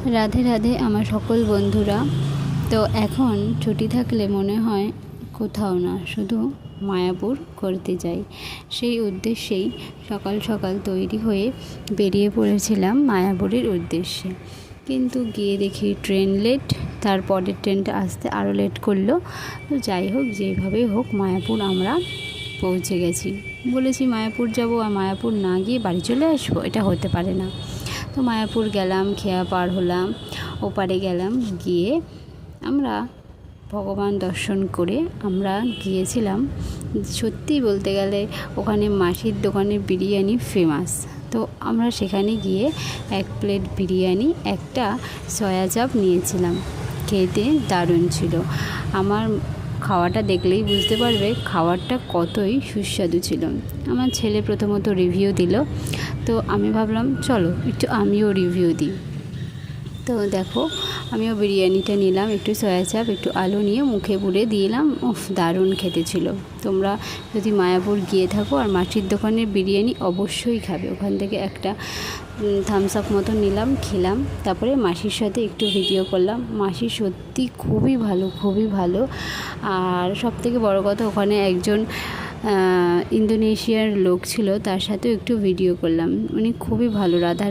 রাধে রাধে আমার সকল বন্ধুরা। তো এখন ছুটি থাকলে মনে হয় কোথাও না, শুধু মায়াপুর করতে যাই। সেই উদ্দেশ্যেই সকাল সকাল তৈরি হয়ে বেরিয়ে পড়েছিলাম মায়াপুরের উদ্দেশ্যে। কিন্তু গিয়ে দেখি ট্রেন লেট, তারপরের ট্রেনটা আসতে আরও লেট করলো। তো যাই হোক, যেভাবেই হোক মায়াপুর আমরা পৌঁছে গেছি। বলেছি মায়াপুর যাব, আর মায়াপুর না গিয়ে বাড়ি চলে আসবো, এটা হতে পারে না। তো মায়াপুর গেলাম, খেয়া পার হলাম, ওপারে গেলাম, গিয়ে আমরা ভগবান দর্শন করে আমরা গিয়েছিলাম। সত্যি বলতে গেলে ওখানে মাসির দোকানের বিরিয়ানি ফেমাস। তো আমরা সেখানে গিয়ে 1 প্লেট বিরিয়ানি, একটা সয়া চাপ নিয়েছিলাম। খেতে দারুণ ছিল। আমার খাওয়াটা দেখলেই বুঝতে পারবে খাবারটা কতই সুস্বাদু ছিল। আমার ছেলে প্রথমত রিভিউ দিল, তো আমি ভাবলাম চলো একটু আমিও রিভিউ দিই। তো দেখো, আমিও বিরিয়ানিটা নিলাম, একটু সয়া চাপ, একটু আলু নিয়ে মুখে পুরে দিলাম। দারুণ খেতে ছিল। তোমরা যদি মায়াপুর গিয়ে থাকো আর মাসির দোকানের বিরিয়ানি অবশ্যই খাবে। ওখান থেকে একটা থামস আপ মতো নিলাম, খেলাম, তারপরে মাসির সাথে একটু ভিডিও করলাম। মাসি সত্যি খুবই ভালো, খুবই ভালো। আর সবথেকে বড় কথা, ওখানে একজন ইন্দোনেশিয়ার লোক ছিল, তার সাথেও একটু ভিডিও করলাম। উনি খুবই ভালো। রাধা